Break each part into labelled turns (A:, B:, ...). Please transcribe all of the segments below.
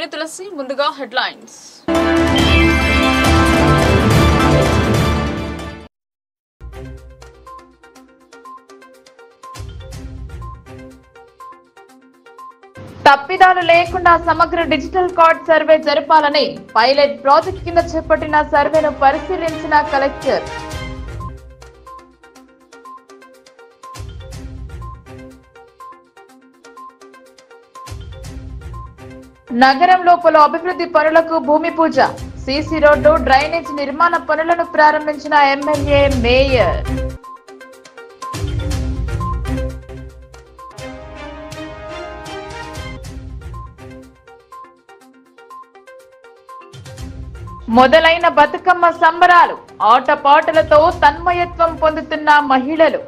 A: నేను తులసి. ముందుగా హెడ్లైన్స్. తప్పిదాలు లేకుండా సమగ్ర డిజిటల్ కార్డ్ సర్వే జరపాలని పైలట్ ప్రాజెక్ట్ కింద చేపట్టిన సర్వేను పరిశీలించిన కలెక్టర్. నగరంలో పలు అభివృద్ధి పనులకు భూమి పూజ. సీసీ రోడ్డు, డ్రైనేజ్ నిర్మాణ పనులను ప్రారంభించిన ఎమ్మెల్యే, మేయర్. మొదలైన బతుకమ్మ సంబరాలు, ఆటపాటలతో తన్మయత్వం పొందుతున్న మహిళలు.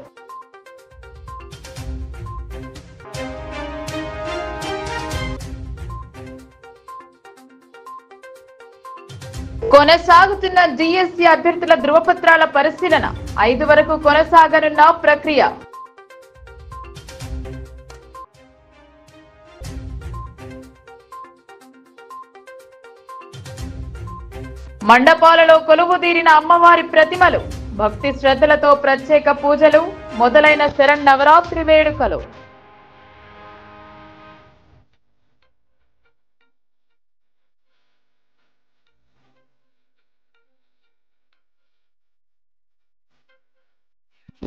A: కొనసాగుతున్న డిఎస్సి అభ్యర్థుల ధృవపత్రాల పరిశీలన. 5 వరకు కొనసాగనున్న ప్రక్రియ. మండపాలలో కొలువుదీరిన అమ్మవారి ప్రతిమలు. భక్తి శ్రద్ధలతో ప్రత్యేక పూజలు. మొదలైన శరన్నవరాత్రి వేడుకలు.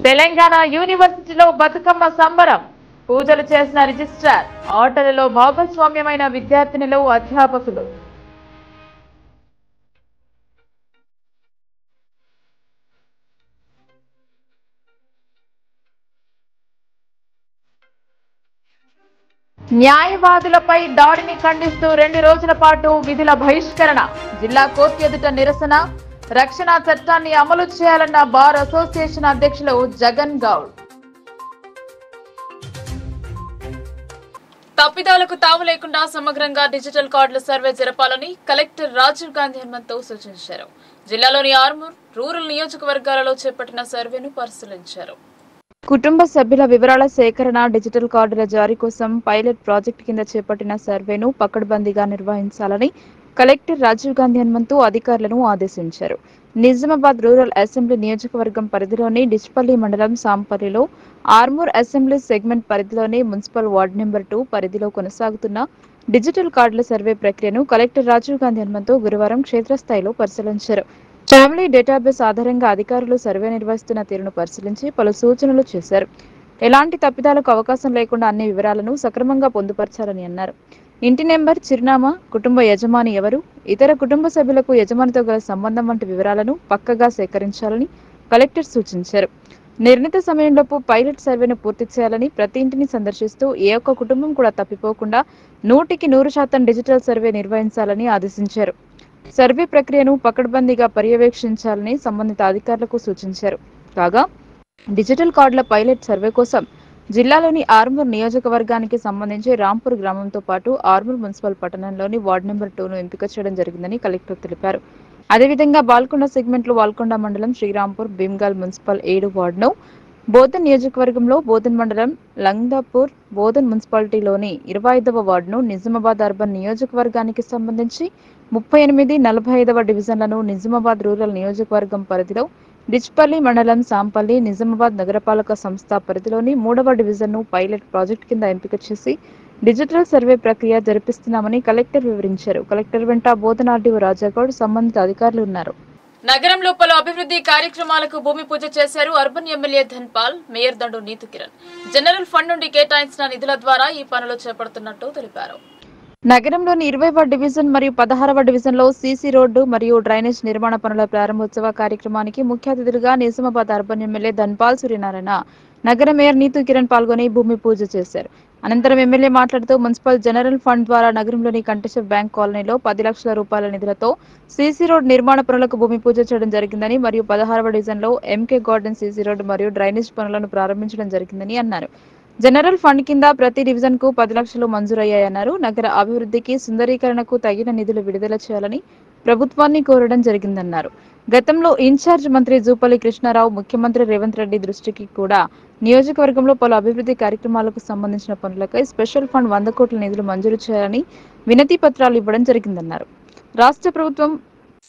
A: తెలంగాణ యూనివర్సిటీలో బతుకమ్మ సంబరం. పూజలు చేసిన రిజిస్ట్రార్. ఆటలలో భాగస్వామ్యమైన విద్యార్థినులు, అధ్యాపకులు. న్యాయవాదులపై దాడిని ఖండిస్తూ 2 రోజుల పాటు విధుల బహిష్కరణ. జిల్లా కోర్టు ఎదుట నిరసన. రక్షణ చట్టాన్ని అమలు చేయాలన్న బార్ అసోసియేషన్ అధ్యక్షులు జగన్ గౌడ్. తప్పిదాలకు తావు లేకుండా సమగ్రంగా డిజిటల్ కార్డుల సర్వే జరపాలని కలెక్టర్ రాజీవ్ గాంధీ హనుమంతు సూచించారు. జిల్లాలోని ఆర్మూర్ రూరల్ నియోజకవర్గాలలో చేపట్టిన సర్వేను పరిశీలించారు. కుటుంబ సభ్యుల వివరాల సేకరణ, డిజిటల్ కార్డుల జారీ కోసం పైలట్ ప్రాజెక్టు కింద చేపట్టిన సర్వేను పకడ్బందీగా నిర్వహించాలని కలెక్టర్ రాజీవ్ గాంధీ హనుమంతు అధికారులను ఆదేశించారు. నిజామాబాద్ రూరల్ అసెంబ్లీ నియోజకవర్గం పరిధిలోని డిచ్పల్లి మండలం సాంపల్లిలో, ఆర్మూర్ అసెంబ్లీ సెగ్మెంట్ పరిధిలోని మున్సిపల్ వార్డు నెంబర్ 2 పరిధిలో కొనసాగుతున్న డిజిటల్ కార్డుల సర్వే ప్రక్రియను కలెక్టర్ రాజీవ్ గాంధీ హనుమంతు గురువారం క్షేత్రస్థాయిలో పరిశీలించారు. ఫ్యామిలీ డేటాబేస్ ఆధారంగా అధికారులు సర్వే నిర్వహిస్తున్న తీరును పరిశీలించి పలు సూచనలు చేశారు. ఎలాంటి తప్పిదాలకు అవకాశం లేకుండా అన్ని వివరాలను సక్రమంగా పొందుపరచాలని అన్నారు. ఇంటి నెంబర్, చిరునామా, కుటుంబ యజమాని ఎవరు, ఇతర కుటుంబ సభ్యులకు యజమానితో గల సంబంధం వంటి వివరాలను పక్కగా సేకరించాలని కలెక్టర్ సూచించారు. నిర్ణీత సమయంలోపు పైలట్ సర్వేను పూర్తి చేయాలని, ప్రతి ఇంటిని సందర్శిస్తూ ఏ ఒక్క కుటుంబం కూడా తప్పిపోకుండా 100% డిజిటల్ సర్వే నిర్వహించాలని ఆదేశించారు. సర్వే ప్రక్రియను పకడ్బందీగా పర్యవేక్షించాలని సంబంధిత అధికారులకు సూచించారు. కాగా డిజిటల్ కార్డుల పైలట్ సర్వే కోసం జిల్లాలోని ఆర్మూర్ నియోజకవర్గానికి సంబంధించి రాంపూర్ గ్రామంతో పాటు ఆర్మూర్ మున్సిపల్ పట్టణంలోని వార్డు నెంబర్ 2ను ఎంపిక చేయడం జరిగిందని కలెక్టర్ తెలిపారు. అదేవిధంగా బాల్కొండ సెగ్మెంట్లో బాల్కొండ మండలం, శ్రీరాంపూర్, భీమ్గల్ మున్సిపల్ 7 వార్డును, బోధన్ నియోజకవర్గంలో బోధన్ మండలం, లంగదాపూర్, బోధన్ మున్సిపాలిటీలోని 25వ వార్డును, నిజామాబాద్ అర్బన్ నియోజకవర్గానికి సంబంధించి 38, 45వ డివిజన్లను, నిజామాబాద్ రూరల్ నియోజకవర్గం పరిధిలో డిచ్పల్లి మండలం, సాంపల్లి, నిజామాబాద్ నగరపాలక సంస్థ పరిధిలోని 3వ డివిజన్ను పైలట్ ప్రాజెక్టు కింద ఎంపిక చేసి డిజిటల్ సర్వే ప్రక్రియ జరిపిస్తున్నామని కలెక్టర్ వివరించారు. కలెక్టర్ వెంట బోధన్ ఆర్డీఓ రాజాగౌడ్, సంబంధిత అధికారులు ఉన్నారు. నగరంలో పలు అభివృద్ధి కార్యక్రమాలకు భూమి పూజ చేశారు అర్బన్ ఎమ్మెల్యే ధన్పాల్, మేయర్ దండు నీతు కిరణ్. జనరల్ ఫండ్ నుండి కేటాయించిన నిధుల ద్వారా ఈ పనులు చేపడుతున్నట్టు తెలిపారు. నగరంలోని 20వ డివిజన్ మరియు 16వ డివిజన్లో సీసీ రోడ్డు మరియు డ్రైనేజ్ నిర్మాణ పనుల ప్రారంభోత్సవ కార్యక్రమానికి ముఖ్య అతిథులుగా నిజామాబాద్ అర్బన్ ఎమ్మెల్యే ధన్పాల్ సూర్యనారాయణ, నగర మేయర్ నీతు కిరణ్ పాల్గొని భూమి పూజ చేశారు. అనంతరం ఎమ్మెల్యే మాట్లాడుతూ మున్సిపల్ జనరల్ ఫండ్ ద్వారా నగరంలోని కంటేశ్వర్ బ్యాంక్ కాలనీలో 10 లక్షల రూపాయల నిధులతో సీసీ రోడ్ నిర్మాణ పనులకు భూమి పూజ చేయడం జరిగిందని మరియు 16వ డివిజన్లో ఎంకే గార్డెన్ సీసీ రోడ్డు మరియు డ్రైనేజ్ పనులను ప్రారంభించడం జరిగిందని అన్నారు. జనరల్ ఫండ్ కింద ప్రతి డివిజన్ కు 10 లక్షలు మంజూరయ్యాయన్నారు. నగర అభివృద్ధికి, సుందరీకరణకు తగిన నిధులు విడుదల చేయాలని ప్రభుత్వాన్ని కోరడం జరిగిందన్నారు. గతంలో ఇన్ఛార్జ్ మంత్రి జూపల్లి కృష్ణారావు ముఖ్యమంత్రి రేవంత్ రెడ్డి దృష్టికి కూడా నియోజకవర్గంలో పలు అభివృద్ధి కార్యక్రమాలకు సంబంధించిన పనులకై స్పెషల్ ఫండ్ 100 కోట్ల నిధులు మంజూరు చేయాలని వినతి పత్రాలు ఇవ్వడం జరిగిందన్నారు. రాష్ట్ర ప్రభుత్వం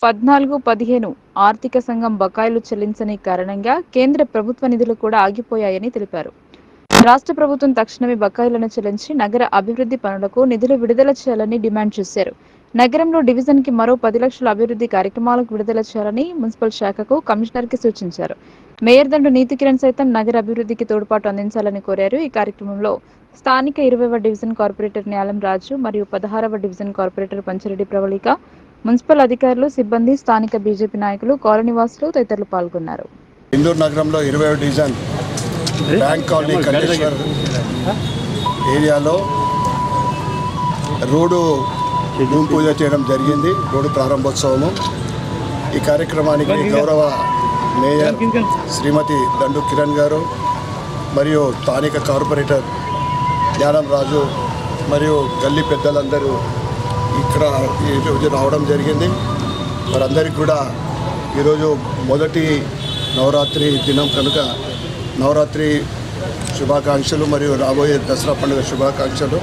A: 14-15 ఆర్థిక సంఘం బకాయిలు చెల్లించని కారణంగా కేంద్ర ప్రభుత్వ నిధులు కూడా ఆగిపోయాయని తెలిపారు. రాష్ట్ర ప్రభుత్వం తక్షణమే బకాయిలను చెల్లించి నగర అభివృద్ధి పనులకు నిధులు విడుదల చేయాలని డిమాండ్ చేశారు. నగరంలో డివిజన్ కి మరో 10 లక్షల అభివృద్ధి కార్యక్రమాలకు విడుదల చేయాలని మున్సిపల్ శాఖకు కమిషనర్ కి సూచించారు. మేయర్ దండు నీతి కిరణ్ సైతం నగర అభివృద్ధికి తోడ్పాటు అందించాలని కోరారు. ఈ కార్యక్రమంలో స్థానిక 20వ డివిజన్ కార్పొరేటర్ న్యాలం రాజు మరియు 16వ division corporator Panchireddy Pravalika, municipal అధికారులు, సిబ్బంది, స్థానిక బీజేపీ నాయకులు, కాలనీవాసులు తదితరులు పాల్గొన్నారు.
B: ఇందూరు నగరంలో 20వ డివిజన్ బ్యాంక్ కాలనీ కంటేశ్వర్ ఏరియాలో రోడ్డు భూమి పూజ చేయడం జరిగింది. రోడ్డు ప్రారంభోత్సవము. ఈ కార్యక్రమానికి గౌరవ మేయర్ శ్రీమతి దండు కిరణ్ గారు మరియు స్థానిక కార్పొరేటర్ జ్ఞానం రాజు మరియు గల్లీ పెద్దలందరూ ఇక్కడ ఈరోజు రావడం జరిగింది. వారందరికీ కూడా ఈరోజు మొదటి నవరాత్రి దినం కనుక నవరాత్రి శుభాకాంక్షలు మరియు రాబోయే దసరా పండుగ శుభాకాంక్షలు.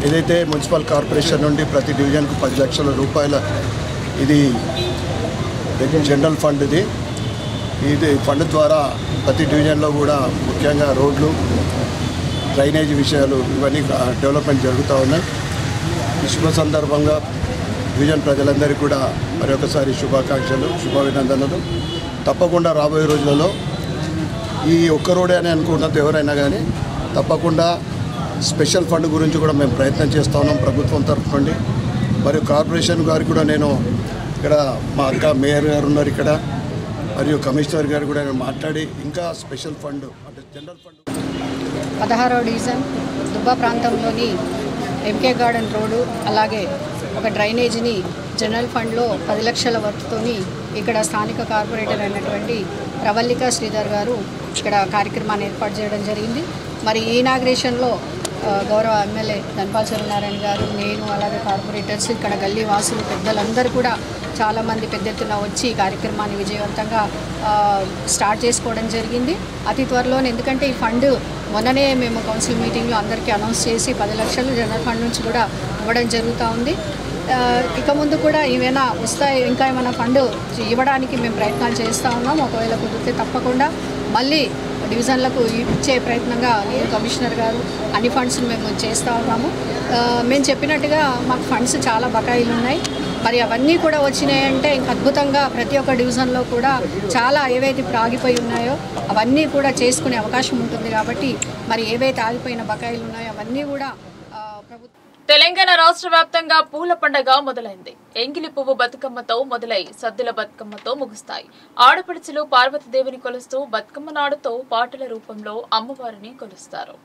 B: ఏదైతే మున్సిపల్ కార్పొరేషన్ నుండి ప్రతి డివిజన్కు 10 లక్షల రూపాయల ఇది జనరల్ ఫండ్. ఇది ఫండ్ ద్వారా ప్రతి డివిజన్లో కూడా ముఖ్యంగా రోడ్లు, డ్రైనేజీ విషయాలు ఇవన్నీ డెవలప్మెంట్ జరుగుతూ ఉన్నాయి. ఈ శుభ సందర్భంగా డివిజన్ ప్రజలందరికీ కూడా మరొకసారి శుభాకాంక్షలు, శుభాభినందనలు. తప్పకుండా రాబోయే రోజులలో ఈ ఒక్క రోడే అని అనుకుంటున్నది ఎవరైనా కానీ తప్పకుండా స్పెషల్ ఫండ్ గురించి కూడా మేము ప్రయత్నం చేస్తూ ఉన్నాం ప్రభుత్వం తరఫు నుండి. మరియు కార్పొరేషన్ గారికి కూడా నేను ఇక్కడ మా అక్క మేయర్ గారు ఉన్నారు ఇక్కడ, మరియు కమిషనర్ గారు కూడా నేను మాట్లాడి ఇంకా స్పెషల్ ఫండ్ అంటే జనరల్ ఫండ్
C: 16వ డివిజన్ దుబ్బా ప్రాంతంలోని ఎంకే గార్డెన్ రోడ్డు అలాగే ఒక డ్రైనేజీని జనరల్ ఫండ్లో 10 లక్షల వర్క్తోని ఇక్కడ స్థానిక కార్పొరేటర్ అయినటువంటి ప్రవళిక శ్రీధర్ గారు ఇక్కడ కార్యక్రమాన్ని ఏర్పాటు చేయడం జరిగింది. మరి ఈ ఇనాగ్రేషన్లో గౌరవ ఎమ్మెల్యే ధన్పాల్ సూర్యనారాయణ గారు, నేను, అలాగే కార్పొరేటర్స్, ఇక్కడ గల్లీ వాసులు, పెద్దలందరూ కూడా చాలామంది పెద్ద ఎత్తున వచ్చి ఈ కార్యక్రమాన్ని విజయవంతంగా స్టార్ట్ చేసుకోవడం జరిగింది. అతి త్వరలోనే, ఎందుకంటే ఈ ఫండ్ మొన్ననే మేము కౌన్సిల్ మీటింగ్లో అందరికీ అనౌన్స్ చేసి 10 లక్షలు జనరల్ ఫండ్ నుంచి కూడా ఇవ్వడం జరుగుతూ ఉంది. ఇక ముందు కూడా ఏమైనా వస్తాయి, ఇంకా ఏమైనా ఫండ్ ఇవ్వడానికి మేము ప్రయత్నాలు చేస్తూ ఉన్నాం. ఒకవేళ కుదిరితే తప్పకుండా మళ్ళీ డివిజన్లకు ఇచ్చే ప్రయత్నంగా నేను, కమిషనర్ గారు అన్ని ఫండ్స్ మేము చేస్తూ ఉన్నాము. మేము చెప్పినట్టుగా మాకు ఫండ్స్ చాలా బకాయిలు ఉన్నాయి. మరి అవన్నీ కూడా వచ్చినాయంటే ఇంక అద్భుతంగా ప్రతి ఒక్క డివిజన్లో కూడా చాలా ఏవైతే ఇప్పుడు ఆగిపోయి ఉన్నాయో అవన్నీ కూడా చేసుకునే అవకాశం ఉంటుంది. కాబట్టి మరి ఏవైతే ఆగిపోయిన బకాయిలు ఉన్నాయో అవన్నీ కూడా ప్రభుత్వం.
A: తెలంగాణ రాష్ట్ర వ్యాప్తంగా పూల పండుగ మొదలైంది. ఎంగిలి పువ్వు బతుకమ్మతో మొదలై సద్దుల బతుకమ్మతో ముగుస్తాయి. ఆడపడుచులు పార్వతీదేవిని కొలుస్తూ బతుకమ్మ నాడుతో పాటల రూపంలో అమ్మవారిని కొలుస్తారు.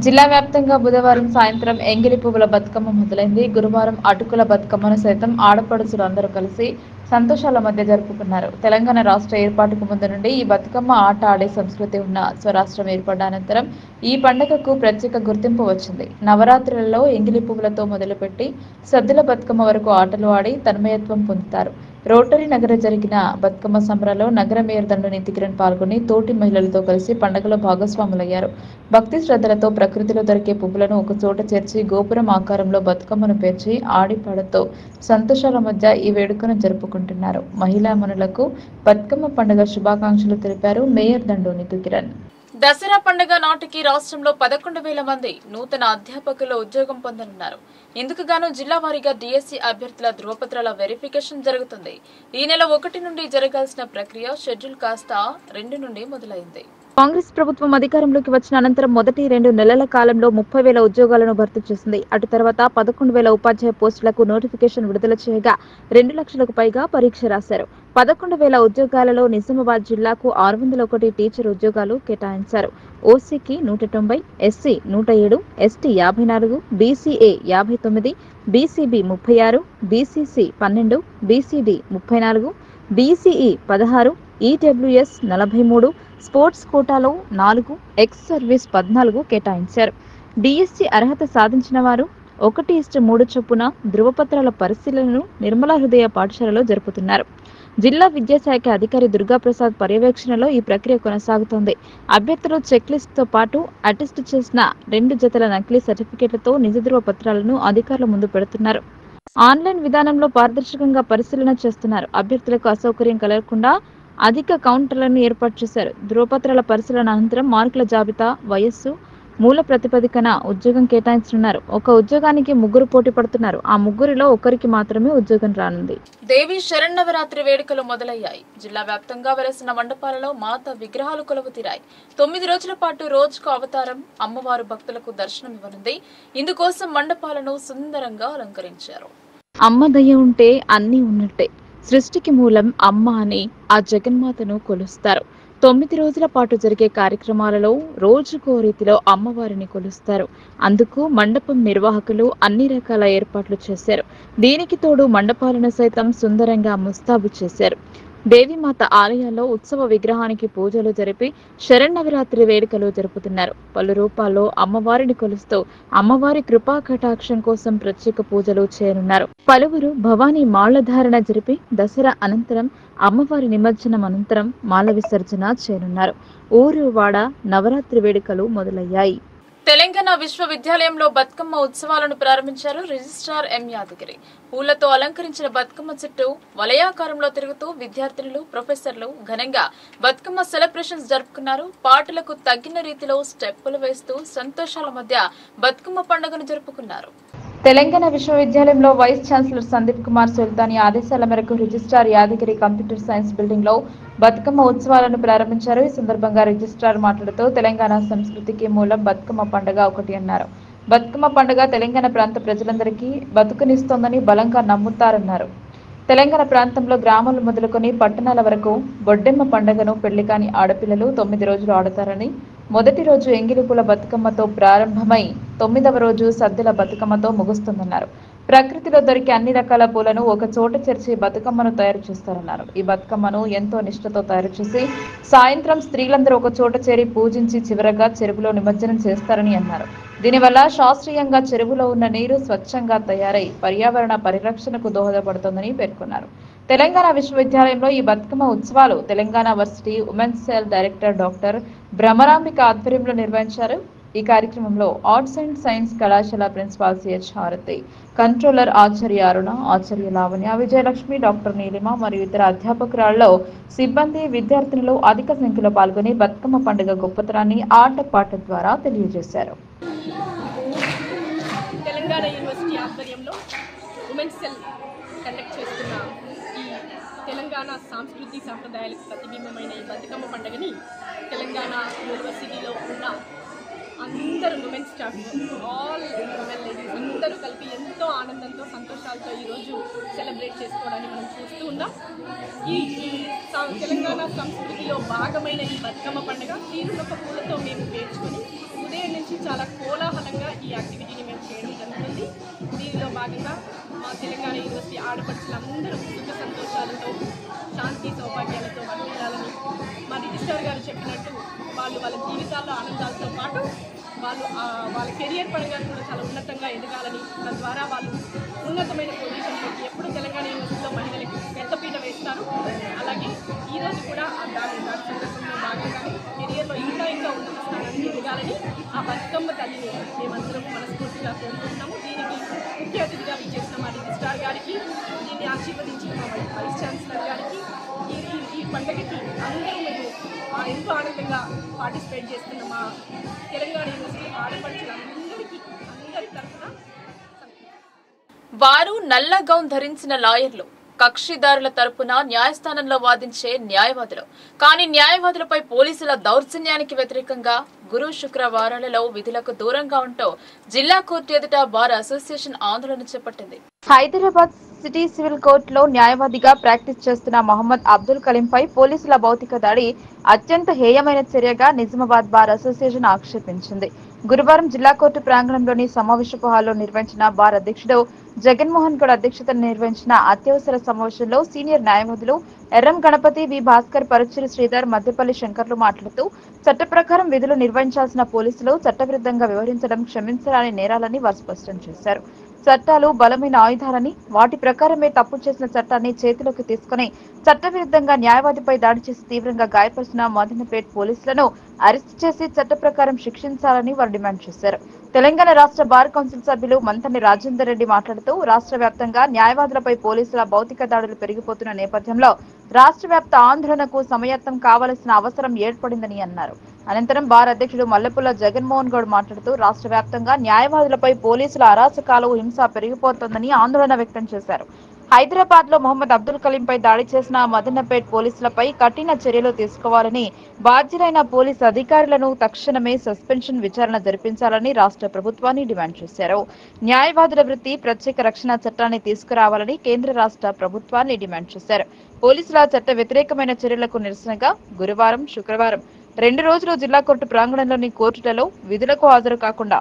A: జిల్లా వ్యాప్తంగా బుధవారం సాయంత్రం ఎంగిలి పువ్వుల బతుకమ్మ మొదలైంది. గురువారం అటుకుల బతుకమ్మను సైతం ఆడపడుచులు అందరూ కలిసి సంతోషాల మధ్య జరుపుకున్నారు. తెలంగాణ రాష్ట్ర ఏర్పాటుకు ముందు నుండి ఈ బతుకమ్మ ఆట ఆడే సంస్కృతి ఉన్న స్వరాష్ట్రం ఏర్పడ్డ అనంతరం ఈ పండుగకు ప్రత్యేక గుర్తింపు వచ్చింది. నవరాత్రులలో ఎంగిలి పువ్వులతో మొదలుపెట్టి సద్దుల బతుకమ్మ వరకు ఆటలు ఆడి తన్మయత్వం పొందుతారు. రోటరీ నగర జరిగిన బతుకమ్మ సంబరాల్లో నగర మేయర్ దండు నీతి కిరణ్ పాల్గొని తోటి మహిళలతో కలిసి పండుగలో భాగస్వాములయ్యారు. భక్తి శ్రద్ధలతో ప్రకృతిలో దొరికే పువ్వులను ఒక చోట చేర్చి గోపురం ఆకారంలో బతుకమ్మను పేర్చి ఆడిపాడతో సంతోషాల మధ్య ఈ వేడుకను జరుపుకుంటున్నారు. మహిళా మనులకు బతుకమ్మ పండుగ శుభాకాంక్షలు తెలిపారు మేయర్ దండు నీతి కిరణ్. దసరా పండుగ నాటికి రాష్ట్రంలో 11,000 మంది నూతన అధ్యాపకులు ఉద్యోగం పొందనున్నారు. ఇందుకు గాను జిల్లా వారీగా డిఎస్సి అభ్యర్థుల ధృవపత్రాల వెరిఫికేషన్ జరుగుతుంది. ఈ నెల 1 నుండి జరగాల్సిన ప్రక్రియ షెడ్యూల్ కాస్త 2 నుండి మొదలైంది. కాంగ్రెస్ ప్రభుత్వం అధికారంలోకి వచ్చిన అనంతరం మొదటి 2 నెలల కాలంలో 30,000 ఉద్యోగాలను భర్తీ చేసింది. అటు తర్వాత 11,000 ఉపాధ్యాయ పోస్టులకు నోటిఫికేషన్ విడుదల చేయగా 2 లక్షలకు పైగా పరీక్ష రాశారు. 11,000 ఉద్యోగాలలో నిజామాబాద్ జిల్లాకు 601 టీచర్ ఉద్యోగాలు కేటాయించారు. ఓసీకి 190, SC 107, ST 54, BCA 59, BCB 36, BCC 12, BCD 34, BCE 16, EWS 43, sports కోటాలో 4, ఎక్స్ సర్వీస్ 14 కేటాయించారు. డిఎస్సి అర్హత సాధించిన వారు
D: 1:3 చొప్పున ధృవపత్రాల పరిశీలనను నిర్మలా హృదయ పాఠశాలలో జరుపుతున్నారు. జిల్లా విద్యాశాఖ అధికారి దుర్గాప్రసాద్ పర్యవేక్షణలో ఈ ప్రక్రియ కొనసాగుతోంది. అభ్యర్థులు చెక్ లిస్టుతో పాటు అటెస్ట్ చేసిన 2 జతల నకిలీ సర్టిఫికెట్లతో నిజ ధృవ పత్రాలను అధికారుల ముందు పెడుతున్నారు. ఆన్లైన్ విధానంలో పారదర్శకంగా పరిశీలన చేస్తున్నారు. అభ్యర్థులకు అసౌకర్యం కలగకుండా అధిక కౌంటర్లను ఏర్పాటు చేశారు. ధృవపత్రాల పరిశీలన అనంతరం మార్కుల జాబితా, వయస్సు, మూల ప్రతిపాదికన ఉద్యోగం కేటాయించనున్నారు. ఒక ఉద్యోగానికి 3 పోటీ పడుతున్నారు. ఆ 3లో ఒకరికి మాత్రమే ఉద్యోగం రానుంది.
A: దేవి శరన్నవరాత్రి వేడుకలు మొదలయ్యాయి. జిల్లా వ్యాప్తంగా వెలసిన మండపాలలో మాత విగ్రహాలు కొలువుతీరాయి. 9 రోజుల పాటు రోజుకు అవతారం అమ్మవారు భక్తులకు దర్శనమివ్వనుంది. ఇందుకోసం మండపాలను సుందరంగా అలంకరించారు.
D: అమ్మ దయ ఉంటే అన్నీ ఉన్నట్టే. సృష్టికి మూలం అమ్మ అని ఆ జగన్మాతను కొలుస్తారు. 9 రోజుల పాటు జరిగే కార్యక్రమాలలో రోజుకో రీతిలో అమ్మవారిని కొలుస్తారు. అందుకు మండపం నిర్వాహకులు అన్ని రకాల ఏర్పాట్లు చేశారు. దీనికి తోడు మండపాలను సైతం సుందరంగా ముస్తాబు చేశారు. దేవీమాత ఆలయాల్లో ఉత్సవ విగ్రహానికి పూజలు జరిపి శరన్నవరాత్రి వేడుకలు జరుపుతున్నారు. పలు రూపాల్లో అమ్మవారిని కొలుస్తూ అమ్మవారి కృపా కటాక్షం కోసం ప్రత్యేక పూజలు చేయనున్నారు. పలువురు భవానీ మాళ్లధారణ జరిపి దసరా అనంతరం అమ్మవారి నిమజ్జనం అనంతరం మాల విసర్జన చేయనున్నారు. ఊరు వాడ నవరాత్రి వేడుకలు మొదలయ్యాయి.
A: తెలంగాణ విశ్వవిద్యాలయంలో బతుకమ్మ ఉత్సవాలను ప్రారంభించారు రిజిస్ట్రార్ ఎం యాదగిరి. పూలతో అలంకరించిన బతుకమ్మ చుట్టూ వలయాకారంలో తిరుగుతూ విద్యార్థినులు, ప్రొఫెసర్లు ఘనంగా బతుకమ్మ సెలబ్రేషన్స్ జరుపుకున్నారు. పాటలకు తగ్గిన రీతిలో స్టెప్పులు వేస్తూ సంతోషాల మధ్య బతుకమ్మ పండుగను జరుపుకున్నారు.
D: తెలంగాణ విశ్వవిద్యాలయంలో వైస్ ఛాన్సలర్ సందీప్ కుమార్ సుల్తానీ ఆదేశాల మేరకు registrar Yadagiri computer science building లో బతుకమ్మ ఉత్సవాలను ప్రారంభించారు. ఈ సందర్భంగా రిజిస్ట్రార్ మాట్లాడుతూ తెలంగాణ సంస్కృతికి మూలం బతుకమ్మ పండుగ ఒకటి అన్నారు. బతుకమ్మ పండుగ తెలంగాణ ప్రాంత ప్రజలందరికీ బతుకునిస్తోందని బలంగా నమ్ముతారన్నారు. తెలంగాణ ప్రాంతంలో గ్రామాలు మొదలుకొని పట్టణాల వరకు బొడ్డెమ్మ పండుగను పెళ్లికాని ఆడపిల్లలు 9 రోజులు ఆడతారని, మొదటి రోజు ఎంగిలిపూల బతుకమ్మతో ప్రారంభమై 9వ రోజు సద్దుల బతుకమ్మతో ముగుస్తుందన్నారు. ప్రకృతిలో దొరికే అన్ని రకాల పూలను ఒక చోట చేర్చి బతుకమ్మను తయారు చేస్తారన్నారు. ఈ బతుకమ్మను ఎంతో నిష్ఠతో తయారు చేసి సాయంత్రం స్త్రీలందరూ ఒక చోట చేరి పూజించి చివరగా చెరువులో నిమజ్జనం చేస్తారని అన్నారు. దీనివల్ల శాస్త్రీయంగా చెరువులో ఉన్న నీరు స్వచ్ఛంగా తయారై పర్యావరణ పరిరక్షణకు దోహదపడుతోందని పేర్కొన్నారు. తెలంగాణ విశ్వవిద్యాలయంలో ఈ బతుకమ్మ ఉత్సవాలు Telangana varsity women's cell director doctor Bhramarambika ఆధ్వర్యంలో నిర్వహించారు. ఈ కార్యక్రమంలో ఆర్ట్స్ అండ్ సైన్స్ కళాశాల ప్రిన్సిపాల్ సిహెచ్ హారతి, కంట్రోలర్ ఆచార్య అరుణ, ఆచార్య లావణ్య, విజయలక్ష్మి, డాక్టర్ నీలిమ మరియు ఇతర అధ్యాపకురాల్లో సిబ్బంది, విద్యార్థినులు అధిక సంఖ్యలో పాల్గొని బతుకమ్మ పండుగ గొప్పతనాన్ని ఆటపాట ద్వారా తెలియజేశారు.
E: తెలంగాణ యూనివర్సిటీ ఆధ్వర్యంలో ఉమెన్స్ సెల్ కండక్ట్ చేస్తున్న ఈ తెలంగాణ సాంస్కృతిక సాంప్రదాయాలకు ప్రతిబింబమైన ఈ బతుకమ్మ పండుగని తెలంగాణ యూనివర్సిటీలో ఉన్న అందరూ women staff, all women ladies అందరూ కలిపి ఎంతో ఆనందంతో సంతోషాలతో ఈరోజు సెలబ్రేట్ చేసుకోవడానికి మనం చూస్తూ ఉన్నాం. ఈ తెలంగాణ సంస్కృతిలో భాగమైన ఈ బతుకమ్మ పండుగ తీరునొక పూలతో మేము పేర్చుకొని ఉదయం నుంచి చాలా కోలాహలంగా ఈ యాక్టివిటీని మేము చేయడం జరుగుతుంది. దీనిలో భాగంగా మా తెలంగాణ యూనివర్సిటీ ఆడపడుచులందరూ సుఖ సంతోషాలతో, శాంతి సౌభాగ్యాలతో వర్ధిల్లాలని మా రిజిస్ట్రార్ గారు చెప్పినట్టు వాళ్ళు వాళ్ళ జీవితాల్లో ఆనందాలతో పాటు వాళ్ళు వాళ్ళ కెరియర్ పరంగా కూడా చాలా ఉన్నతంగా ఎదగాలని, తద్వారా వాళ్ళు ఉన్నతమైన పొజిషన్లోకి ఎప్పుడు తెలంగాణ యూనివర్సిటీలో మహిళలకు పెద్దపీట వేస్తారు. అలాగే ఈరోజు కూడా దాని సందర్భంలో భాగంగానే కెరియర్లో ఇంకా ఉన్నత స్థానానికి ఎదగాలని ఆ బతుకమ్మ తల్లిని మేమందరం మనస్ఫూర్తిగా కోరుకుంటున్నాము. దీనికి ముఖ్య అతిథిగా విచ్చేసిన మా రిజిస్ట్రార్ గారికి, దీన్ని ఆశీర్వదించిన మా వైస్ ఛాన్సలర్ గారికి, ఈ పండుగకి అందరూ మేము ఎంతో ఆనందంగా పార్టిసిపేట్ చేస్తున్న మా తెలంగాణ యూనివర్సిటీ ఆడపడుచులందరికీ అందరి తరఫున
A: వారు నల్ల గౌన్ ధరించిన లాయర్లు, కక్షిదారుల తరపున న్యాయస్థానంలో వాదించే న్యాయవాదులు. కానీ న్యాయవాదులపై పోలీసుల దౌర్జన్యానికి వ్యతిరేకంగా గురు శుక్రవారాలలో విధులకు దూరంగా ఉంటూ జిల్లా కోర్టు ఎదుట బార్ అసోసియేషన్ ఆందోళన చేపట్టింది.
D: హైదరాబాద్ సిటీ సివిల్ కోర్టులో న్యాయవాదిగా ప్రాక్టీస్ చేస్తున్న మహమ్మద్ అబ్దుల్ కలీంపై పోలీసుల భౌతిక దాడి అత్యంత హేయమైన చర్యగా నిజామాబాద్ బార్ అసోసియేషన్ ఆక్షేపించింది. గురువారం జిల్లా కోర్టు ప్రాంగణంలోని సమావేశపు హాల్లో నిర్వహించిన బార్ అధ్యక్షుడు జగన్మోహన్ గౌడ్ అధ్యక్షతన నిర్వహించిన అత్యవసర సమావేశంలో సీనియర్ న్యాయవాదులు ఎర్రం గణపతి, వి భాస్కర్, పరుచూరి శ్రీధర్, మద్దెపల్లి శంకర్లు మాట్లాడుతూ చట్ట ప్రకారం విధులు నిర్వహించాల్సిన పోలీసులు చట్టవిరుద్ధంగా వ్యవహరించడం క్షమించరాని నేరాలని వారు స్పష్టం చేశారు. చట్టాలు బలమైన ఆయుధాలని, వాటి ప్రకారమే తప్పు చేసిన చట్టాన్ని చేతిలోకి తీసుకుని చట్టవిరుద్ధంగా న్యాయవాదిపై దాడి చేసి తీవ్రంగా గాయపరిచిన మదనపేట్ పోలీసులను అరెస్టు చేసి చట్ట ప్రకారం శిక్షించాలని వారు డిమాండ్ చేశారు. తెలంగాణ రాష్ట్ర బార్ కౌన్సిల్ సభ్యులు మంతని రాజేందర్ రెడ్డి మాట్లాడుతూ రాష్ట్ర వ్యాప్తంగా న్యాయవాదులపై పోలీసుల భౌతిక దాడులు పెరిగిపోతున్న నేపథ్యంలో రాష్ట్ర వ్యాప్త ఆందోళనకు సమయత్తం కావాల్సిన అవసరం ఏర్పడిందని అన్నారు. అనంతరం బార్ అధ్యక్షుడు మల్లెపుల్ల జగన్మోహన్ గౌడ్ మాట్లాడుతూ రాష్ట్ర వ్యాప్తంగా న్యాయవాదులపై పోలీసుల అరాచకాలు, హింస పెరిగిపోతోందని ఆందోళన వ్యక్తం చేశారు. హైదరాబాద్ లో మొహమ్మద్ అబ్దుల్ కలీంపై దాడి చేసిన మదనపేట్ పోలీసులపై కఠిన చర్యలు తీసుకోవాలని, బాధ్యులైన పోలీసు అధికారులను తక్షణమే సస్పెన్షన్ విచారణ జరిపించాలని రాష్ట్ర ప్రభుత్వాన్ని డిమాండ్ చేశారు. న్యాయవాదుల వృత్తి ప్రత్యేక రక్షణ చట్టాన్ని తీసుకురావాలని కేంద్ర రాష్ట్ర ప్రభుత్వాన్ని డిమాండ్ చేశారు. పోలీసుల చట్ట వ్యతిరేకమైన చర్యలకు నిరసనగా గురువారం, శుక్రవారం 2 రోజులు జిల్లా కోర్టు ప్రాంగణంలోని కోర్టులలో విధులకు హాజరు కాకుండా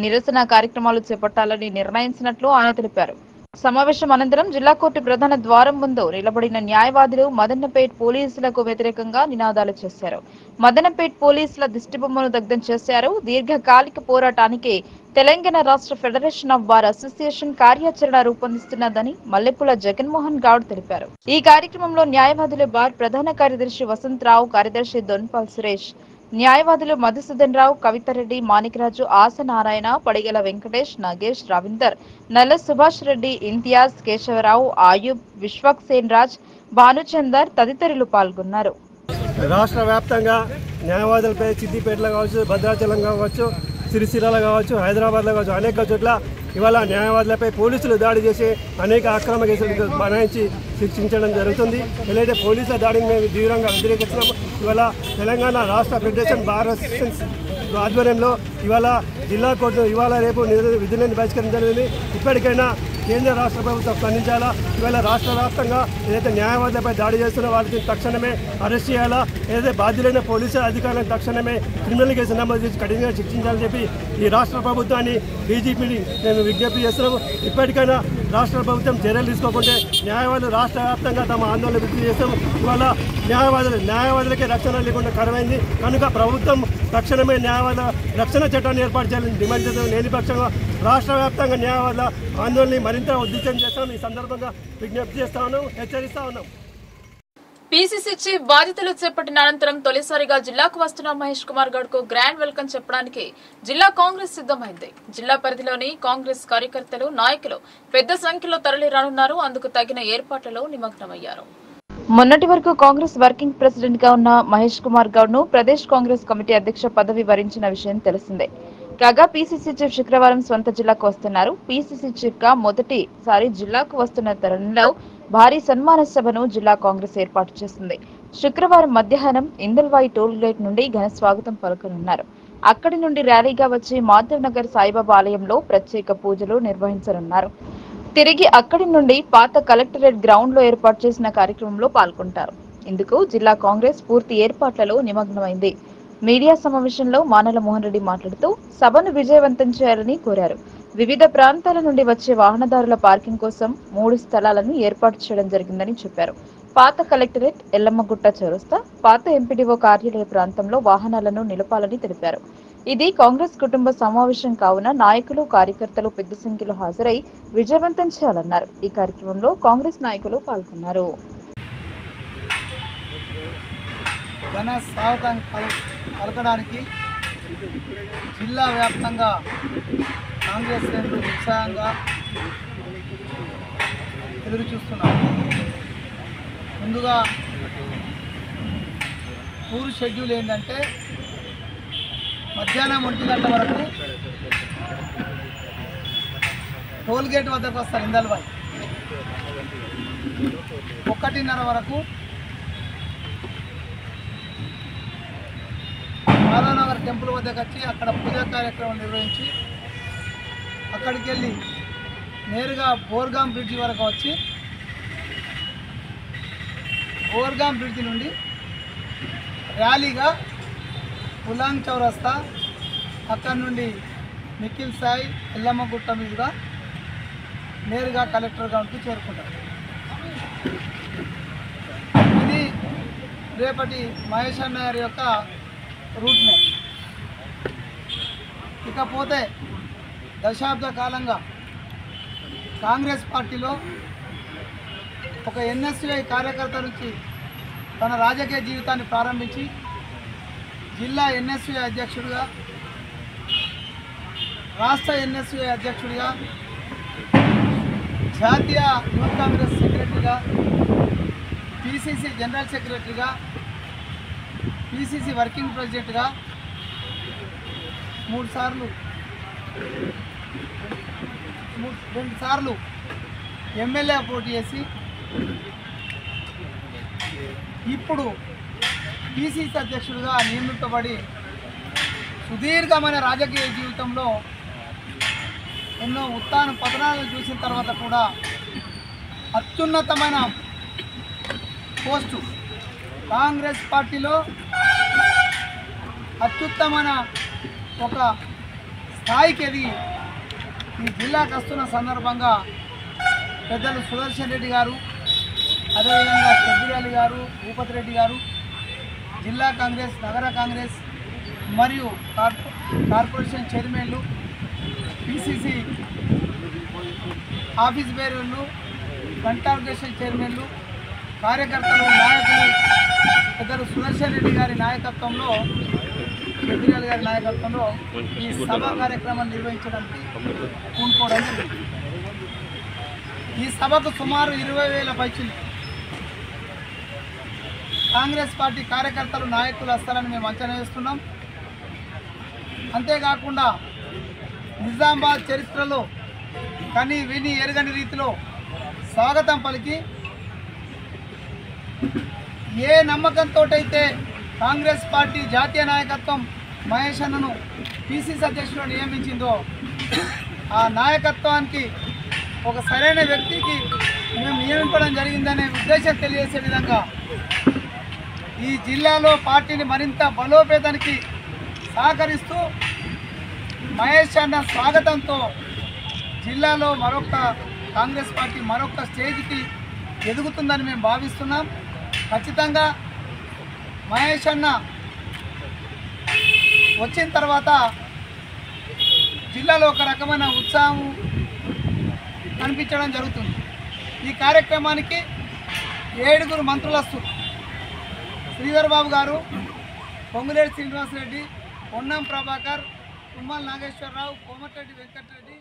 D: నిరసన కార్యక్రమాలు చేపట్టాలని నిర్ణయించినట్లు ఆయన తెలిపారు. సమావేశం అనంతరం జిల్లా కోర్టు ప్రధాన ద్వారం ముందు నిలబడిన న్యాయవాదులు మదనపేట్ పోలీసులకు వ్యతిరేకంగా నినాదాలు చేశారు. మదనపేట్ పోలీసుల దిష్టిబొమ్మను దగ్ధం చేశారు. దీర్ఘకాలిక పోరాటానికి తెలంగాణ రాష్ట్ర ఫెడరేషన్ ఆఫ్ బార్ అసోసియేషన్ కార్యాచరణ రూపొందిస్తున్నదని మల్లెపుల్ల జగన్మోహన్ గౌడ్ తెలిపారు. ఈ కార్యక్రమంలో న్యాయవాదుల బార్ ప్రధాన కార్యదర్శి వసంతరావు, కార్యదర్శి దొన్పాల్ సురేష్, న్యాయవాదులు మధుసూదన్ రావు, కవితారెడ్డి, మాణిక్రాజు, ఆసనారాయణ, పడిగల వెంకటేష్, నాగేష్, రవీందర్, నల్ల సుభాష్ రెడ్డి, ఇంతియాజ్, కేశవరావు, ఆయుబ్, విశ్వక్సేన్ రాజ్, భానుచందర్ తదితరులు పాల్గొన్నారు.
F: రాష్ట్ర వ్యాప్తంగా న్యాయవాదులపై సిద్దిపేటలో కావచ్చు, భద్రాచలం కావచ్చు, సిరిసిల్ల కావచ్చు, హైదరాబాద్లో కావచ్చు, అనేక చోట్ల ఇవాళ న్యాయవాదులపై పోలీసులు దాడి చేసి అనేక అక్రమ కేసులు బనాయించి శిక్షించడం జరుగుతుంది. ఏదైతే పోలీసుల దాడిని మేము తీవ్రంగా వ్యతిరేకిస్తున్నాము. ఇవాళ తెలంగాణ రాష్ట్ర ఫెడరేషన్ బార్ అసోసియేషన్ ఆధ్వర్యంలో ఇవాళ జిల్లా కోర్టు ఇవాళ రేపు విధులను బహిష్కరించడం. ఇప్పటికైనా కేంద్ర రాష్ట్ర ప్రభుత్వం స్పందించాలా. ఇవాళ రాష్ట్ర వ్యాప్తంగా ఏదైతే న్యాయవాదులపై దాడి చేస్తున్న వాళ్ళకి తక్షణమే అరెస్ట్ చేయాలా. ఏదైతే బాధ్యులైన పోలీసు అధికారులను తక్షణమే క్రిమినల్ కేసు నమోదు చేసి కఠినంగా శిక్షించాలని చెప్పి ఈ రాష్ట్ర ప్రభుత్వాన్ని, డీజీపీని మేము విజ్ఞప్తి చేస్తున్నాము. ఇప్పటికైనా రాష్ట్ర ప్రభుత్వం చర్యలు తీసుకోకుంటే న్యాయవాదులు రాష్ట్ర వ్యాప్తంగా తమ ఆందోళన వ్యక్తం చేస్తాము. ఇవాళ న్యాయవాదులకే రక్షణ లేకుండా కరువైంది కనుక ప్రభుత్వం తక్షణమే న్యాయవాదుల రక్షణ చట్టాన్ని ఏర్పాటు చేయాలని డిమాండ్ చేస్తాం. లేని పక్షంగా రాష్ట్ర వ్యాప్తంగా న్యాయవాదుల ఆందోళన మరింత ఉధృతం చేస్తాం. ఈ సందర్భంగా విజ్ఞప్తి చేస్తా ఉన్నాం, హెచ్చరిస్తా ఉన్నాం.
A: పీసీసీ చీఫ్ బాధ్యతలు చేపట్టిన అనంతరం తొలిసారిగా జిల్లాకు వస్తున్న మహేష్ కుమార్ గౌడ్ కు గ్రాండ్ వెల్కమ్ చెప్పడానికి జిల్లా కాంగ్రెస్ సిద్దమైంది. జిల్లా పరిధిలోని కాంగ్రెస్ కార్యకర్తలు, నాయకులు పెద్ద సంఖ్యలో తరలి రానున్నారు. అందుకు తగిన ఏర్పాట్లలో నిమగ్నమయ్యారు. మొన్నటి వరకు కాంగ్రెస్ వర్కింగ్ ప్రెసిడెంట్ గా ఉన్న మహేష్ కుమార్ గౌడ్ ను ప్రదేశ్ కాంగ్రెస్ కమిటీ అధ్యక్ష పదవి వరించిన విషయం తెలిసిందే. కాగా పీసీసీ చీఫ్ శుక్రవారం సొంత జిల్లాకు వస్తున్నారు. పీసీసీ చీఫ్ గా మొదటిసారి జిల్లాకు వస్తున్న తరుణంలో భారీ సన్మాన సభను జిల్లా కాంగ్రెస్ ఏర్పాటు చేసింది. శుక్రవారం మధ్యాహ్నం ఇందల్వాయి టోల్ గేట్ నుండి ఘన స్వాగతం పలకనున్నారు. అక్కడి నుండి ర్యాలీగా వచ్చి మాధవ్ నగర్ సాయిబాబా ఆలయంలో ప్రత్యేక పూజలు నిర్వహించనున్నారు. తిరిగి అక్కడి నుండి పాత కలెక్టరేట్ గ్రౌండ్ లో ఏర్పాటు చేసిన కార్యక్రమంలో పాల్గొంటారు. ఇందుకు జిల్లా కాంగ్రెస్ పూర్తి ఏర్పాట్లలో నిమగ్నమైంది. మీడియా సమావేశంలో మానల మోహన్ రెడ్డి మాట్లాడుతూ సభను విజయవంతం చేయాలని కోరారు. వివిధ ప్రాంతాల నుండి వచ్చే వాహనదారుల పార్కింగ్ కోసం 3 స్థలాలను ఏర్పాటు చేయడం జరిగిందని చెప్పారు. పాత కలెక్టరేట్, ఎల్లమ్మగుట్ట చౌరస్తా, పాత ఎంపీడీఓ కార్యాలయ ప్రాంతంలో వాహనాలను నిలపాలని తెలిపారు. ఇది కాంగ్రెస్ కుటుంబ సమావేశం కావున నాయకులు, కార్యకర్తలు పెద్ద సంఖ్యలో హాజరై విజయవంతం చేయాలన్నారు. ఈ కార్యక్రమంలో కాంగ్రెస్ నాయకులు పాల్గొన్నారు.
G: ఘన స్వాగతం పలకడానికి జిల్లా వ్యాప్తంగా కాంగ్రెస్ శ్రేణులు ఉత్సాహంగా ఎదురు చూస్తున్నారు. ముందుగా పూర్వ షెడ్యూల్ ఏంటంటే మధ్యాహ్నం 1 గంట వరకు టోల్గేట్ వద్దకు వస్తారు ఇందల్వాయి. 1:30 వరకు మాధవనగర్ టెంపుల్ వద్దకు వచ్చి అక్కడ పూజా కార్యక్రమం నిర్వహించి అక్కడికి వెళ్ళి నేరుగా బోర్గాం బ్రిడ్జి వరకు వచ్చి బోర్గాం బ్రిడ్జి నుండి ర్యాలీగా ఉలాంగ్ చౌరస్తా, అక్కడి నుండి నిఖిల్ సాయి ఎల్లమ్మగుట్ట మీదుగా నేరుగా కలెక్టర్ గ్రౌండ్కి చేరుకుంటారు. ఇది రేపటి మహేష్ అన్న గారి యొక్క రూట్ మ్యాప్. ఇకపోతే దశాబ్ద కాలంగా కాంగ్రెస్ పార్టీలో ఒక ఎన్ఎస్యుఐ కార్యకర్త నుంచి తన రాజకీయ జీవితాన్ని ప్రారంభించి జిల్లా ఎన్ఎస్యుఐ అధ్యక్షుడిగా, రాష్ట్ర ఎన్ఎస్యుఐ అధ్యక్షుడిగా, జాతీయ యూత్ కాంగ్రెస్ సెక్రటరీగా, పిసిసి జనరల్ సెక్రటరీగా, పిసిసి వర్కింగ్ ప్రెసిడెంట్గా 2 సార్లు ఎమ్మెల్యే పోటీ చేసి ఇప్పుడు పిసిసి అధ్యక్షుడిగా నియమించబడి సుదీర్ఘమైన రాజకీయ జీవితంలో ఎన్నో ఉత్థాన పతనాలు చూసిన తర్వాత కూడా అత్యున్నతమైన పోస్టు కాంగ్రెస్ పార్టీలో అత్యుత్తమైన ఒక స్థాయికి ఎదిగి ఈ జిల్లాకు వస్తున్న సందర్భంగా పెద్దలు సుదర్శన్ రెడ్డి గారు, అదేవిధంగా పెద్దిరాలి గారు, భూపతి రెడ్డి గారు, జిల్లా కాంగ్రెస్, నగర కాంగ్రెస్ మరియు కార్పొరేషన్ చైర్మన్లు, పిసిసి ఆఫీస్ బేరర్లు, కంటార్గేషన్ చైర్మన్లు, కార్యకర్తలు, నాయకులు పెద్దలు సుదర్శన్ రెడ్డి గారి నాయకత్వంలో, పెద్దిరాలి గారి నాయకత్వంలో ఈ సభా కార్యక్రమాన్ని నిర్వహించడానికి పూనుకోవడం జరిగింది. ఈ సభకు సుమారు 20,000 పైచులు కాంగ్రెస్ పార్టీ కార్యకర్తలు, నాయకులు వస్తారని మేము అంచనా వేస్తున్నాం. అంతేకాకుండా నిజామాబాద్ చరిత్రలో కని విని ఎరగని రీతిలో స్వాగతం పలికి ఏ నమ్మకంతో అయితే కాంగ్రెస్ పార్టీ జాతీయ నాయకత్వం మహేష్ అన్నను పిసిసి అధ్యక్షుడు నియమించిందో ఆ నాయకత్వానికి ఒక సరైన వ్యక్తికి మేము నియమించడం జరిగిందనే ఉద్దేశం తెలియజేసే విధంగా ఈ జిల్లాలో పార్టీని మరింత బలోపేతానికి సహకరిస్తూ మహేష్ అన్న స్వాగతంతో జిల్లాలో కాంగ్రెస్ పార్టీ మరొక స్టేజ్కి ఎదుగుతుందని మేము భావిస్తున్నాం. ఖచ్చితంగా మహేష్ అన్న వచ్చిన తర్వాత జిల్లాలో ఒక రకమైన ఉత్సాహం కనిపించడం జరుగుతుంది. ఈ కార్యక్రమానికి 7 మంత్రులు వస్తారు. శ్రీధర్ బాబు గారు, పొంగులేటి శ్రీనివాసరెడ్డి, పొన్నం ప్రభాకర్, తుమ్మల నాగేశ్వరరావు, కోమటిరెడ్డి వెంకటరెడ్డి.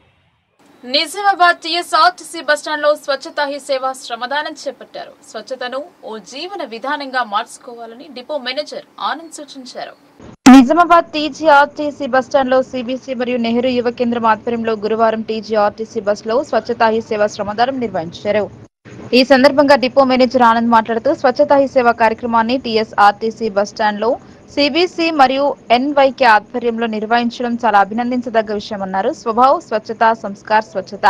A: నిజామాబాద్ టీఎస్ఆర్టీసీ బస్టాండ్లో స్వచ్ఛతా హీ సేవ శ్రమదానం చేపట్టారు. స్వచ్ఛతను ఓ జీవన విధానంగా మార్చుకోవాలని డిపో మేనేజర్ ఆనంద్ సూచించారు. నిజామాబాద్ టీజీఆర్టీసీ బస్టాండ్లో సిబిసి మరియు నెహ్రూ యువ కేంద్రం ఆధ్వర్యంలో గురువారం టీజీఆర్టీసీ బస్సులో స్వచ్ఛతా హీ సేవ శ్రమదానం నిర్వహించారు. ఈ సందర్భంగా డిపో మేనేజర్ ఆనంద్ మాట్లాడుతూ స్వచ్ఛతా హీ సేవ కార్యక్రమాన్ని టీఎస్ఆర్టీసీ బస్టాండ్లో సిబిసి మరియు ఎన్వైకే ఆధ్వర్యంలో నిర్వహించడం చాలా అభినందించదగ్గ విషయమన్నారు. స్వభావ్ స్వచ్ఛత సంస్కార్ స్వచ్ఛత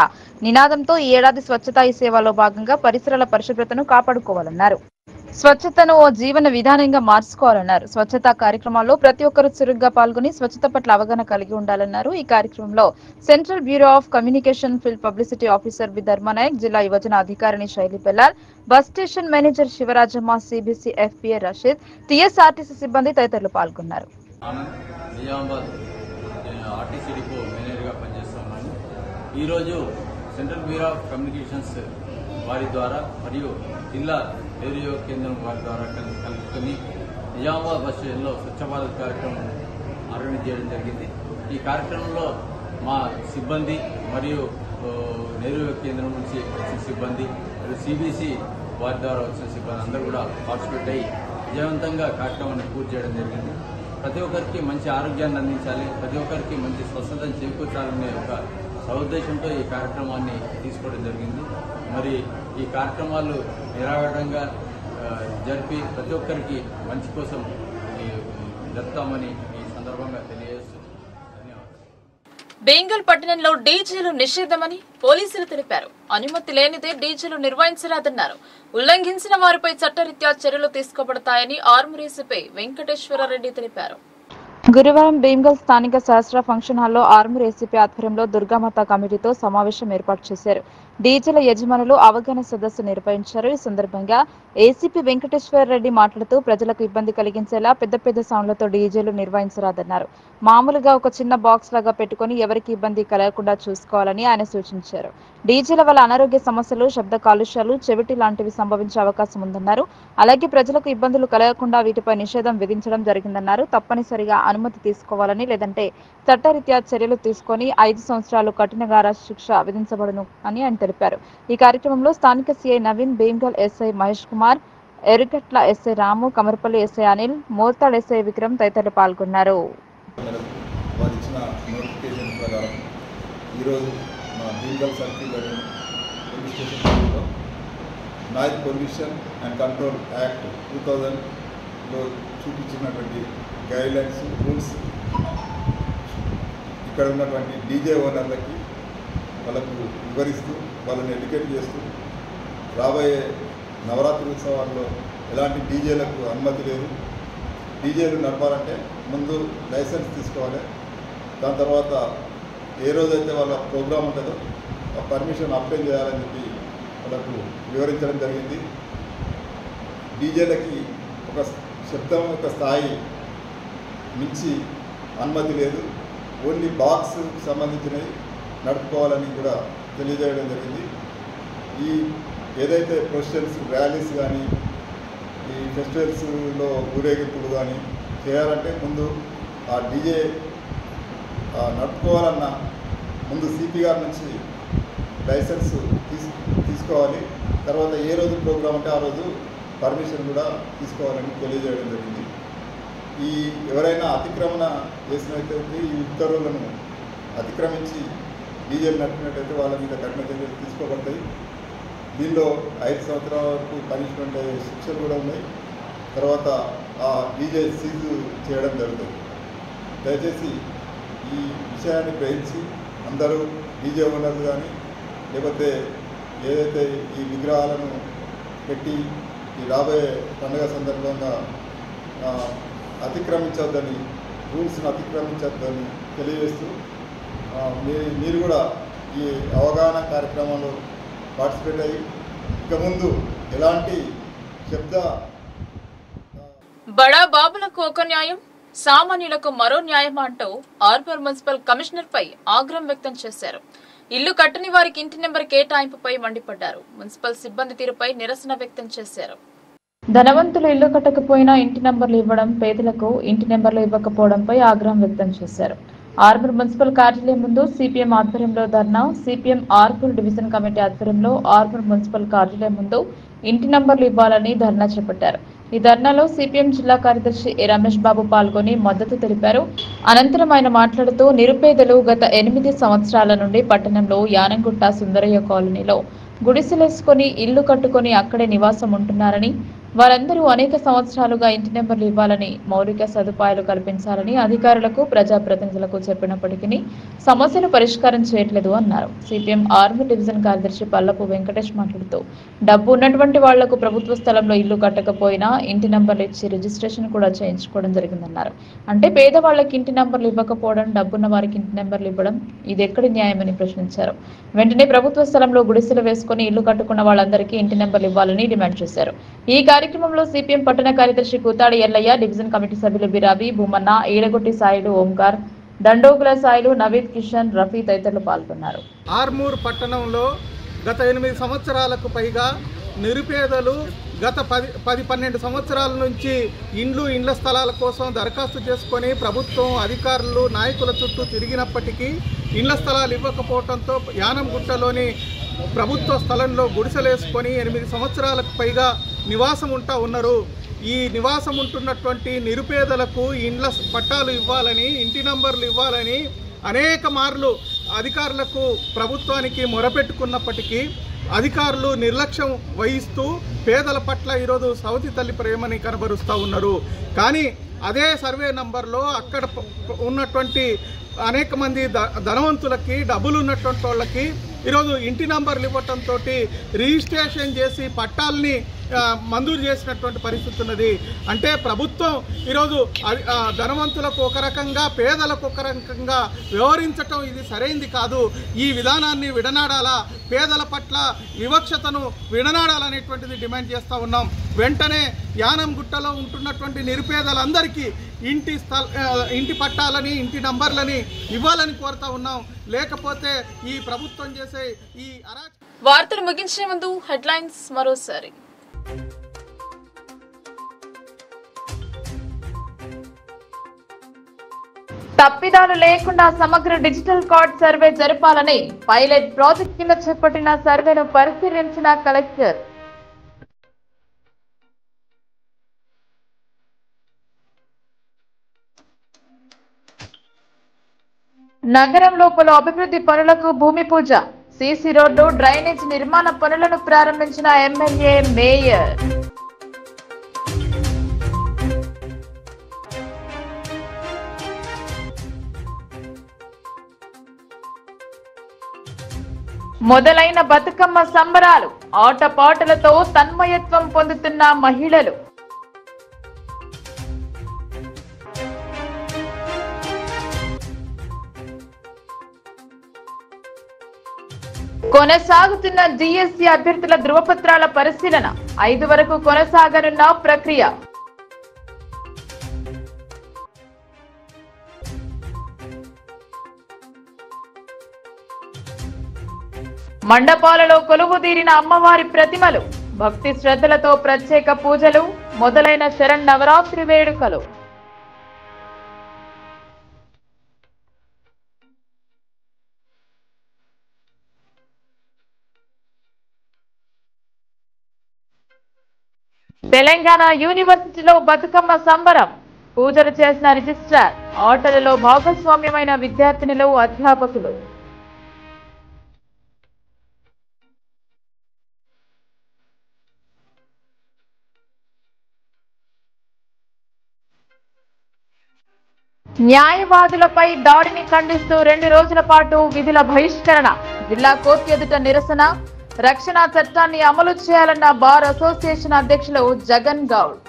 A: నినాదంతో ఈ ఏడాది స్వచ్ఛతా హీ సేవలో భాగంగా పరిసరాల పరిశుభ్రతను కాపాడుకోవాలన్నారు. స్వచ్ఛతను ఓ జీవన విధానంగా మార్చుకోవాలన్నారు. స్వచ్ఛతా కార్యక్రమాల్లో ప్రతి ఒక్కరూ చురుగ్గా పాల్గొని స్వచ్ఛత పట్ల అవగాహన కలిగి ఉండాలన్నారు. ఈ కార్యక్రమంలో central bureau of communication field publicity officer B Dharmanayak, జిల్లా యువజన అధికారిని Shaili Pellal, bus station manager Shivarajamma, CBC FPA Rasheed, TSRTC సిబ్బంది తదితరులు పాల్గొన్నారు.
H: ఈరోజు సెంట్రల్ బ్యూరో ఆఫ్ కమ్యూనికేషన్స్ వారి ద్వారా మరియు జిల్లా రేడియో కేంద్రం వారి ద్వారా కలుపుకొని నిజామాబాద్ బస్ స్టేషన్లో స్వచ్ఛ భారత్ కార్యక్రమం ఆర్గనైజ్ చేయడం జరిగింది. ఈ కార్యక్రమంలో మా సిబ్బంది మరియు రేడియో కేంద్రం నుంచి వచ్చిన సిబ్బంది మరియు సిబిసి వారి ద్వారా వచ్చిన సిబ్బంది అందరూ కూడా పార్టిసిపేట్ అయ్యి విజయవంతంగా కార్యక్రమాన్ని పూర్తి చేయడం జరిగింది. ప్రతి ఒక్కరికి మంచి ఆరోగ్యాన్ని అందించాలి, ప్రతి ఒక్కరికి మంచి స్వస్థతను చేకూర్చాలనే ఒక సదుద్దేశంతో ఈ కార్యక్రమాన్ని తీసుకోవడం జరిగింది. మరి ఈ కార్యక్రమాలు నిరాడంగా జరిపి ప్రతి ఒక్కరికి మంచి కోసం జరుపుతామని ఈ సందర్భంగా తెలియజేస్తూ ధన్యవాదాలు.
A: బెంగల్ పట్టణంలో డీజేలు నిషేధమని పోలీసులు తెలిపారు. అనుమతి లేనిదే డీజేలు నిర్వహించరాదన్నారు. ఉల్లంఘించిన వారిపై చట్టరీత్యా చర్యలు తీసుకోబడతాయని ఆర్మూర్ ఏసీపీ వెంకటేశ్వరరెడ్డి తెలిపారు.
D: గురువారం భీమ్గల్ స్థానిక శాస్త్ర ఫంక్షన్ హాల్లో ఆర్మూర్ ఏసీపీ ఆధ్వర్యంలో దుర్గామాత కమిటీతో సమావేశం ఏర్పాటు చేశారు. డీజేల యజమానులు అవగాహన సదస్సు నిర్వహించారు. ఈ సందర్భంగా ఏసీపీ వెంకటేశ్వర రెడ్డి మాట్లాడుతూ ప్రజలకు ఇబ్బంది కలిగించేలా పెద్ద పెద్ద సౌండ్లతో డీజేలు నిర్వహించరాదన్నారు. మామూలుగా ఒక చిన్న బాక్స్ లాగా పెట్టుకుని ఎవరికి ఇబ్బంది కలగకుండా చూసుకోవాలని ఆయన సూచించారు. డీజేల వల్ల అనారోగ్య సమస్యలు, శబ్ద కాలుష్యాలు, చెవిటి లాంటివి సంభవించే అవకాశం ఉందన్నారు. అలాగే ప్రజలకు ఇబ్బందులు కలగకుండా వీటిపై నిషేధం విధించడం జరిగిందన్నారు. తప్పనిసరిగా అనుమతి తీసుకోవాలని, లేదంటే చట్టరీత్యా చర్యలు తీసుకొని 5 సంవత్సరాలు కఠిన గారా శిక్ష విధించబడును అని ఆయన తెలిపారు. ఈ కార్యక్రమంలో స్థానిక CI Naveen, Bheemgal SI Mahesh Kumar, Erugatla SI Ramu, Kammarpally SI Anil, Mortad SI Vikram తదితరులు పాల్గొన్నారు.
I: Noise pollution and control act 2000లో చూపించినటువంటి గైడ్లైన్స్, రూల్స్ ఇక్కడ ఉన్నటువంటి డీజే ఓనర్లకి వాళ్ళకు వివరిస్తూ వాళ్ళని ఎడ్యుకేట్ చేస్తూ రాబోయే నవరాత్రి ఉత్సవాల్లో ఎలాంటి డీజేలకు అనుమతి లేదు. డీజేలు నడపాలంటే ముందు లైసెన్స్ తీసుకోవాలి. దాని తర్వాత ఏ రోజైతే వాళ్ళ ప్రోగ్రాం ఉంటుందో ఆ పర్మిషన్ అప్లై చేయాలని చెప్పి వాళ్ళకు వివరించడం జరిగింది. డీజేలకి ఒక శబ్దం యొక్క స్థాయి మించి అనుమతి లేదు. ఓన్లీ బాక్స్ సంబంధించినవి నడుపుకోవాలని కూడా తెలియజేయడం జరిగింది. ఈ ఏదైతే ప్రొసెషన్స్, ర్యాలీస్ కానీ ఈ ఫెస్టివల్స్లో ఊరేగింపులు కానీ చేయాలంటే ముందు ఆ డీజే నడుపుకోవాలన్న ముందు సిపి గారి నుంచి లైసెన్స్ తీసుకోవాలి. తర్వాత ఏ రోజు ప్రోగ్రాం అంటే ఆ రోజు పర్మిషన్ కూడా తీసుకోవాలని తెలియజేయడం జరిగింది. ఈ ఎవరైనా అతిక్రమణ చేసినట్లయితే ఈ ఉత్తర్వులను అతిక్రమించి డీజేలు నడిపినట్లయితే వాళ్ళ మీద కఠిన చర్యలు తీసుకోబడతాయి. దీనిలో 5 సంవత్సరాల వరకు పనిష్మెంట్ అయ్యే శిక్షలు కూడా ఉన్నాయి. తర్వాత ఆ డీజే సీజ్ చేయడం జరుగుతుంది. దయచేసి ఈ విషయాన్ని గ్రహించి అందరూ డీజే ఓనర్లు కానీ లేకపోతే ఏదైతే ఈ విగ్రహాలను పెట్టి ఈ రాబోయే పండుగ సందర్భంగా అతిక్రమించొద్దని, రూల్స్ను అతిక్రమించొద్దని తెలియజేస్తూ మీరు కూడా ఈ అవగాహన కార్యక్రమంలో పార్టిసిపేట్ అయ్యి ఇక ముందు ఎలాంటి శబ్ద
A: బడా బాబులకు ఒక న్యాయం, సామాన్యులకు మరో న్యాయం అంటూ ఆర్మూర్ మున్సిపల్ కమిషనర్ పై ఆగ్రహం వ్యక్తం చేశారు. ఇల్లు కట్టని వారికి ఇంటి నెంబర్ కేటాయింపుపై మండిపడ్డారు. మున్సిపల్ సిబ్బంది తీరుపై నిరసన వ్యక్తం చేశారు.
D: ధనవంతులు ఇల్లు కట్టకపోయినా ఇంటి నెంబర్లు ఇవ్వడం, పేదలకు ఇంటి నెంబర్లు ఇవ్వకపోవడంపై ఆగ్రహం వ్యక్తం చేశారు. ఆర్మూర్ మున్సిపల్ కార్యాలయం ముందు సిపిఎం ఆధ్వర్యంలో ధర్నా, సిపిఎం ఆర్మూర్ డివిజన్ కమిటీ ఆధ్వర్యంలో ఆర్మూర్ మున్సిపల్ కార్యాలయం ముందు ఇంటి నంబర్లు ఇవ్వాలని ధర్నా చేపట్టారు. ఈ ధర్నాలో సిపిఎం జిల్లా కార్యదర్శి రమేష్ బాబు పాల్గొని మద్దతు తెలిపారు. అనంతరం ఆయన మాట్లాడుతూ నిరుపేదలు గత 8 సంవత్సరాల నుండి పట్టణంలో యానంగుట్ట సుందరయ్య కాలనీలో గుడిసెలేసుకుని ఇల్లు కట్టుకుని అక్కడే నివాసం ఉంటున్నారని, వారందరూ అనేక సంవత్సరాలుగా ఇంటి నెంబర్లు ఇవ్వాలని, మౌలిక సదుపాయాలు కల్పించాలని అధికారులకు, ప్రజాప్రతినిధులకు చెప్పినప్పటికీ సమస్యలు పరిష్కారం చేయట్లేదు అన్నారు. సిపిఎం ఆర్మూర్ డివిజన్ కార్యదర్శి పల్లపు వెంకటేష్ మాట్లాడుతూ డబ్బు ఉన్నటువంటి వాళ్లకు ప్రభుత్వ స్థలంలో ఇల్లు కట్టకపోయినా ఇంటి నెంబర్లు ఇచ్చి రిజిస్ట్రేషన్ కూడా చేయించుకోవడం జరిగిందన్నారు. అంటే పేదవాళ్లకి ఇంటి నెంబర్లు ఇవ్వకపోవడం, డబ్బున్న వారికి ఇంటి నెంబర్లు ఇవ్వడం ఇది ఎక్కడి న్యాయమని ప్రశ్నించారు. వెంటనే ప్రభుత్వ స్థలంలో గుడిసెలు వేసుకుని ఇల్లు కట్టుకున్న వాళ్ళందరికీ ఇంటి నెంబర్లు ఇవ్వాలని డిమాండ్ చేశారు. ఈ కార్యక్రమంలో సిపిఎం పట్టణ కార్యదర్శి కూతాడి ఎల్లయ్య, డివిజన్ కమిటీ సభ్యులు బిరావి, భూమన్న, ఏడగొట్టి సాయిలు, ఓంకార్, దండోగుల సాయిలు, నవీద్, కిషన్, రఫీ తదితరులు పాల్గొన్నారు.
J: ఆర్మూర్ పట్టణంలో గత 8 సంవత్సరాలకు పైగా నిరుపేదలు గత 10-12 సంవత్సరాల నుంచి ఇండ్ల స్థలాల కోసం దరఖాస్తు చేసుకొని ప్రభుత్వం, అధికారులు, నాయకుల చుట్టూ తిరిగినప్పటికీ ఇండ్ల స్థలాలు ఇవ్వకపోవడంతో యానంగుట్టలోని ప్రభుత్వ స్థలంలో గుడిసెలేసుకొని 8 సంవత్సరాలకు పైగా నివాసం ఉన్నారు. ఈ నివాసం ఉంటున్నటువంటి నిరుపేదలకు ఇండ్ల పట్టాలు ఇవ్వాలని, ఇంటి నంబర్లు ఇవ్వాలని అనేక మార్లు అధికారులకు, ప్రభుత్వానికి మొరపెట్టుకున్నప్పటికీ అధికారులు నిర్లక్ష్యం వహిస్తూ పేదల పట్ల ఈరోజు సవతి తల్లి ప్రేమని కనబరుస్తూ ఉన్నారు. కానీ అదే సర్వే నంబర్లో అక్కడ ఉన్నటువంటి అనేక మంది ధనవంతులకి, డబ్బులు ఉన్నటువంటి వాళ్ళకి ఈరోజు ఇంటి నంబర్లు ఇవ్వటంతో రిజిస్ట్రేషన్ చేసి పట్టాలని మంజూరు చేసినటువంటి పరిస్థితి ఉన్నది. అంటే ప్రభుత్వం ఈరోజు ధనవంతులకు ఒక రకంగా పేదలకు ఒక రకంగా వ్యవహరించటం ఇది సరైంది కాదు. ఈ విధానాన్ని విడనాడాలా, పేదల పట్ల వివక్షతను విడనాడాలనేటువంటిది డిమాండ్ చేస్తూ ఉన్నాం. వెంటనే యానంగుట్టలో ఉంటున్నటువంటి నిరుపేదలందరికీ ఇంటి పట్టాలని, ఇంటి నంబర్లని ఇవ్వాలని కోరుతా ఉన్నాం. లేకపోతే ఈ ప్రభుత్వం చేసే ఈ
A: వార్తలు ముగించే ముందు హెడ్లైన్స్ మరోసారి.
D: తప్పిదాలు లేకుండా సమగ్ర డిజిటల్ కార్డ్ సర్వే జరపాలని పైలట్ ప్రాజెక్ట్ కింద చేపట్టిన సర్వేను పరిశీలించిన కలెక్టర్. నగరంలో పలు అభివృద్ధి పనులకు భూమి పూజ, సీసీ రోడ్డు, డ్రైనేజ్ నిర్మాణ పనులను ప్రారంభించిన ఎమ్మెల్యే, మేయర్. మొదలైన బతుకమ్మ సంబరాలు, ఆటపాటలతో తన్మయత్వం పొందుతున్న మహిళలు. కొనసాగుతున్న డిఎస్సి అభ్యర్థుల ధృవపత్రాల పరిశీలన, 5 వరకు కొనసాగనున్న ప్రక్రియ. మండపాలలో కొలువుదీరిన అమ్మవారి ప్రతిమలు, భక్తి శ్రద్ధలతో ప్రత్యేక పూజలు, మొదలైన శరన్నవరాత్రి వేడుకలు. తెలంగాణ యూనివర్సిటీలో బతుకమ్మ సంబరం, పూజలు చేసిన రిజిస్ట్రార్, ఆటలలో భాగస్వామ్యమైన విద్యార్థినులు, అధ్యాపకులు. న్యాయవాదులపై దాడిని ఖండిస్తూ 2 రోజుల పాటు విధుల బహిష్కరణ, జిల్లా కోర్టు ఎదుట నిరసన. రక్షణ చట్టాన్ని అమలు చేయాలన్న బార్ అసోసియేషన్ అధ్యక్షులు జగన్ గౌడ్.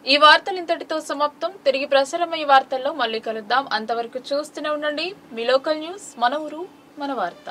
A: ఈ వార్తలు ఇంతటితో సమాప్తం. తిరిగి ప్రసారమయ్యే వార్తల్లో మళ్ళీ కలుద్దాం. అంతవరకు చూస్తూనే ఉండండి మీ లోకల్ న్యూస్, మన ఊరు మన వార్త.